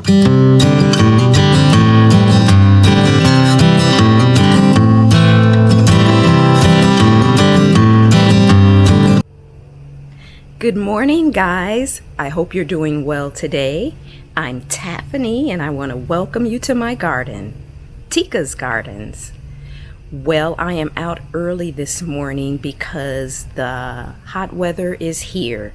Good morning, guys. I hope you're doing well today. I'm Taffany and I want to welcome you to my garden, Tika's Gardens. Well, I am out early this morning because the hot weather is here.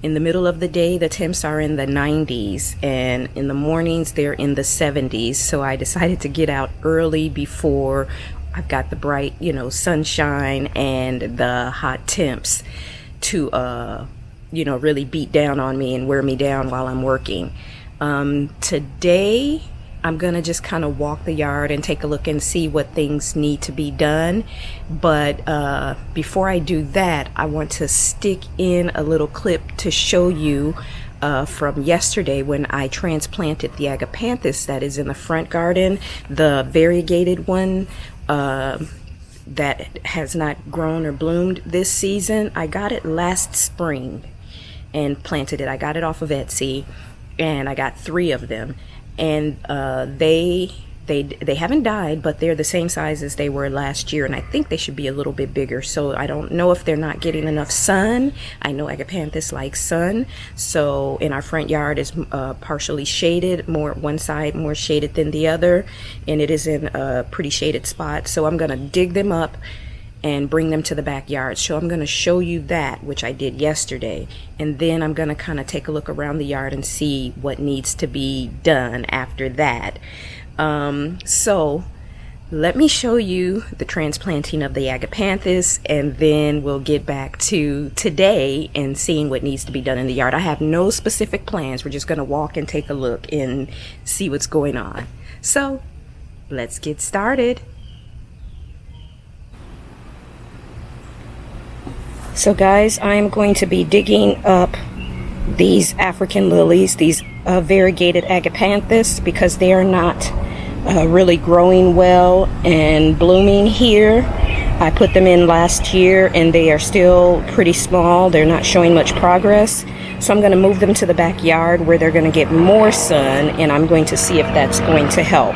In the middle of the day, the temps are in the 90s, and in the mornings, they're in the 70s. So I decided to get out early before I've got the bright, sunshine and the hot temps to really beat down on me and wear me down while I'm working. Today I'm gonna just kind of walk the yard and take a look and see what things need to be done, but before I do that, I want to stick in a little clip to show you from yesterday when I transplanted the Agapanthus that is in the front garden, the variegated one that has not grown or bloomed this season. I got it last spring and planted it. I got it off of Etsy, and I got 3 of them, and they haven't died, but they're the same size as they were last year, and I think they should be a little bit bigger. So I don't know if they're not getting enough sun. I know Agapanthus likes sun, so in our front yard is partially shaded, one side more shaded than the other, and it is in a pretty shaded spot. So I'm gonna dig them up and bring them to the backyard. So I'm going to show you that, which I did yesterday, and then I'm going to kind of take a look around the yard and see what needs to be done after that. So let me show you the transplanting of the Agapanthus, and then we'll get back to today and seeing what needs to be done in the yard. I have no specific plans. We're just going to walk and take a look and see what's going on. So let's get started. So guys, I'm going to be digging up these African lilies, these variegated Agapanthus, because they are not really growing well and blooming here. I put them in last year and they are still pretty small. They're not showing much progress. So I'm going to move them to the backyard where they're going to get more sun, and I'm going to see if that's going to help.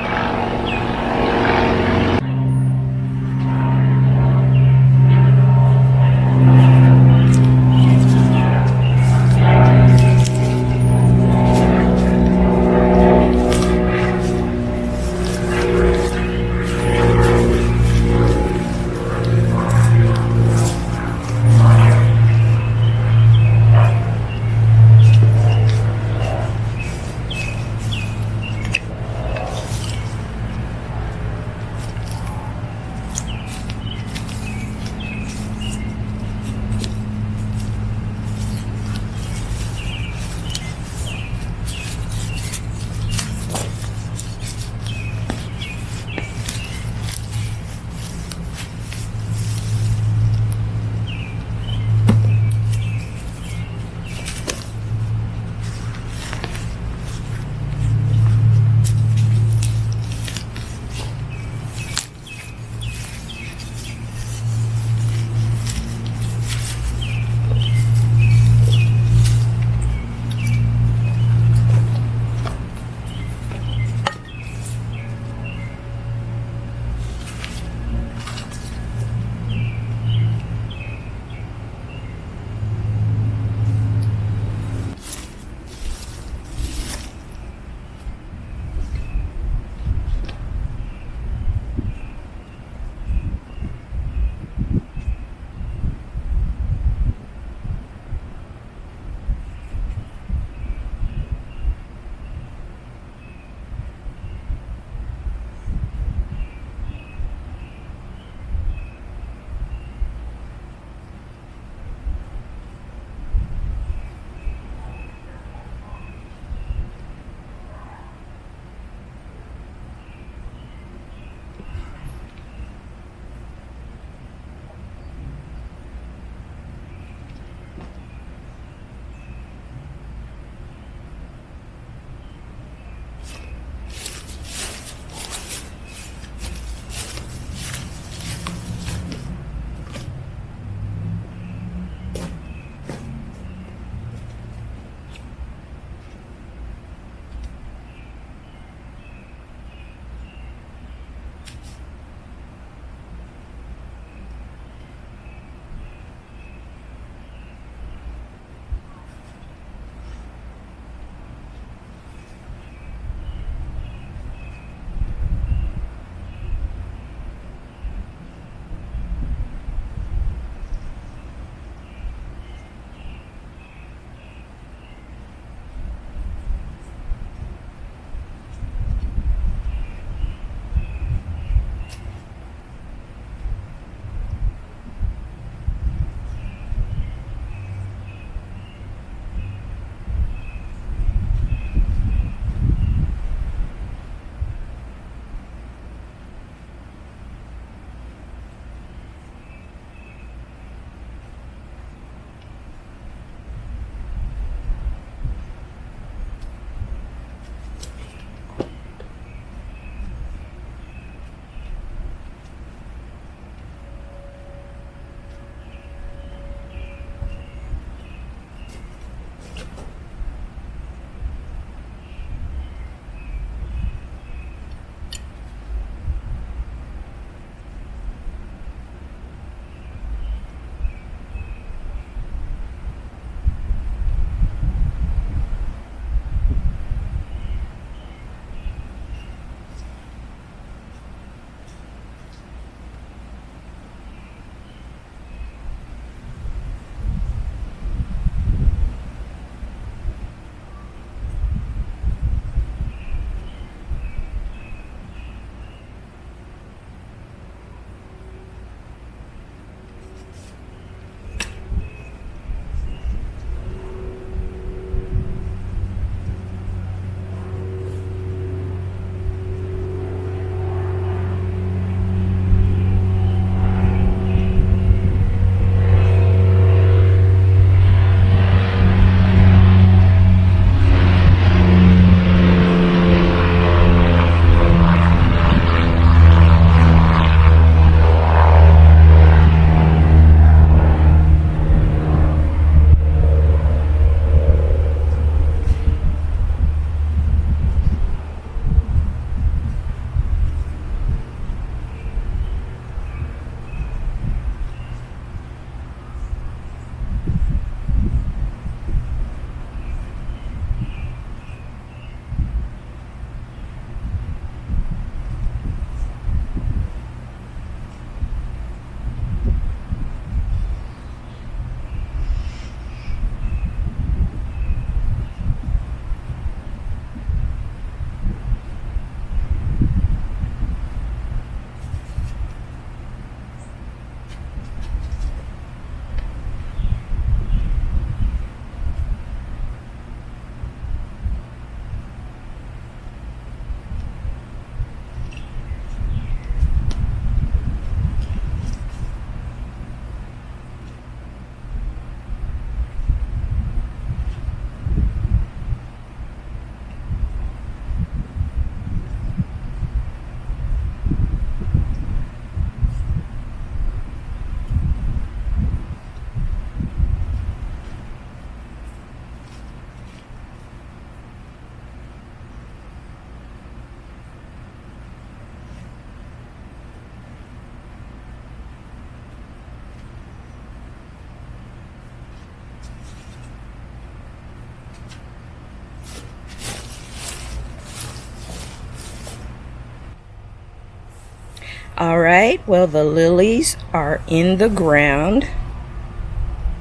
All right, well, the lilies are in the ground.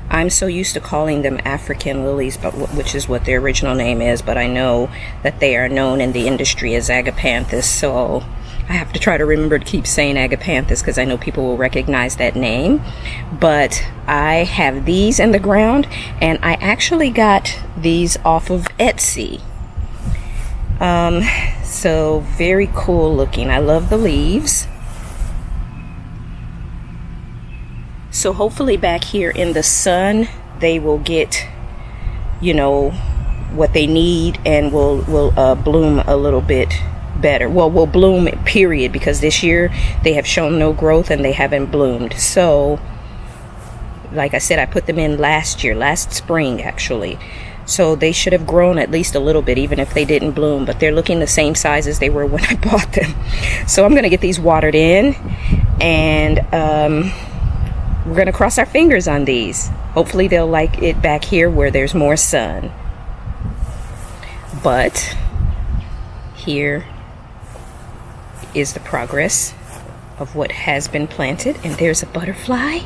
I'm so used to calling them African lilies, but which is what their original name is, but I know that they are known in the industry as Agapanthus, so I have to try to remember to keep saying Agapanthus because I know people will recognize that name. But I have these in the ground, and I actually got these off of Etsy. So very cool looking. I love the leaves. So hopefully back here in the sun, they will get, you know, what they need and will bloom a little bit better. Well, will bloom, period, because this year they have shown no growth and they haven't bloomed. So, like I said, I put them in last spring actually. So they should have grown at least a little bit, even if they didn't bloom, but they're looking the same size as they were when I bought them. So I'm going to get these watered in, and we're going to cross our fingers on these. Hopefully they'll like it back here where there's more sun. But here is the progress of what has been planted. And there's a butterfly.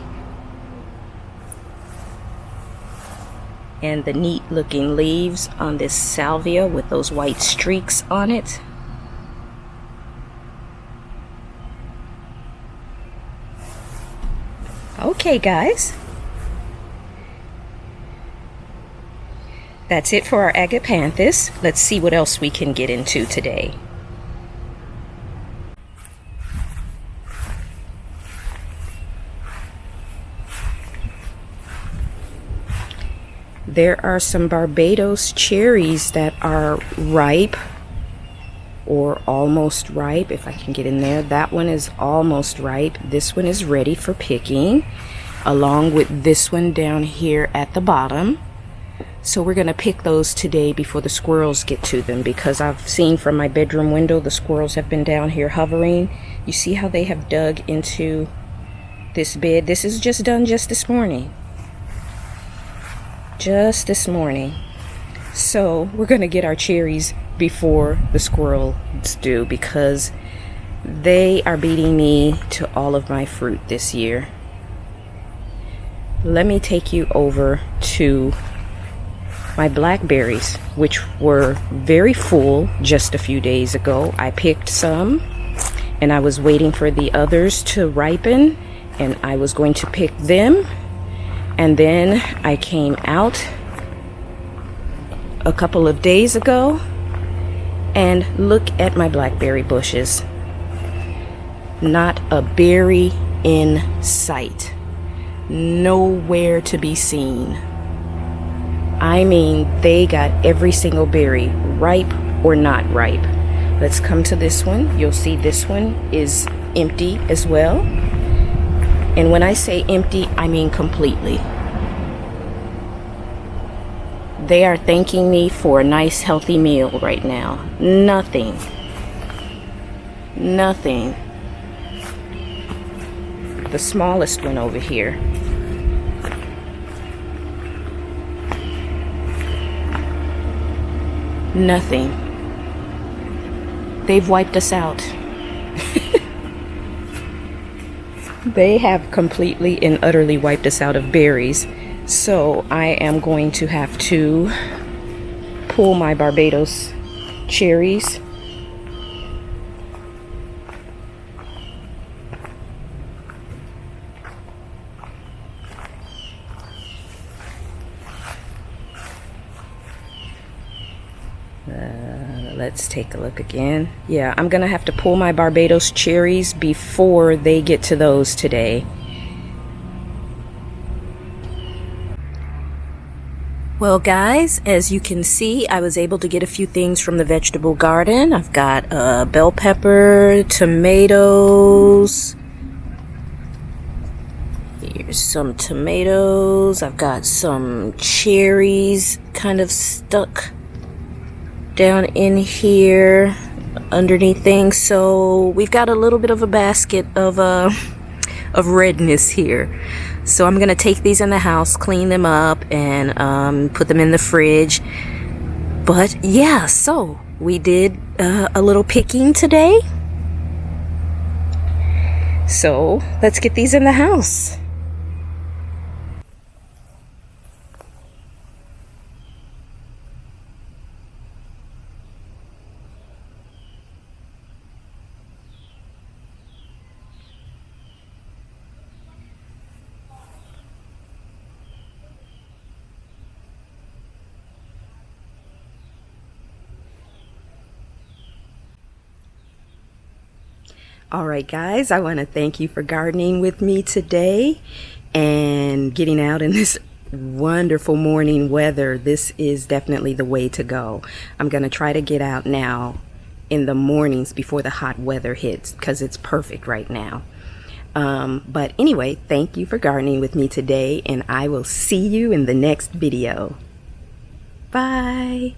And the neat looking leaves on this salvia with those white streaks on it. Okay, guys. That's it for our Agapanthus. Let's see what else we can get into today. There are some Barbados cherries that are ripe or almost ripe, if I can get in there. That one is almost ripe. This one is ready for picking, along with this one down here at the bottom. So we're going to pick those today before the squirrels get to them, because I've seen from my bedroom window the squirrels have been down here hovering. You see how they have dug into this bed? This is just done just this morning. Just this morning. So we're going to get our cherries before the squirrels do, because they are beating me to all of my fruit this year. Let me take you over to my blackberries, which were very full just a few days ago. I picked some and I was waiting for the others to ripen, and I was going to pick them. And then I came out a couple of days ago and look at my blackberry bushes. Not a berry in sight. Nowhere to be seen. I mean, they got every single berry, ripe or not ripe. Let's come to this one. You'll see this one is empty as well. And when I say empty, I mean completely. They are thanking me for a nice healthy meal right now. Nothing. Nothing. The smallest one over here. Nothing. They've wiped us out. They have completely and utterly wiped us out of berries. So I am going to have to pull my Barbados cherries. Let's take a look again. Yeah, I'm gonna have to pull my Barbados cherries before they get to those today. Well, guys, as you can see, I was able to get a few things from the vegetable garden. I've got bell pepper, tomatoes. Here's some tomatoes. I've got some cherries kind of stuck down in here underneath things. So we've got a little bit of a basket of redness here. So I'm gonna take these in the house, clean them up, and put them in the fridge. But yeah, so we did a little picking today. So let's get these in the house. All right, guys, I want to thank you for gardening with me today and getting out in this wonderful morning weather. This is definitely the way to go. I'm going to try to get out now in the mornings before the hot weather hits because it's perfect right now. But anyway, thank you for gardening with me today, and I will see you in the next video. Bye.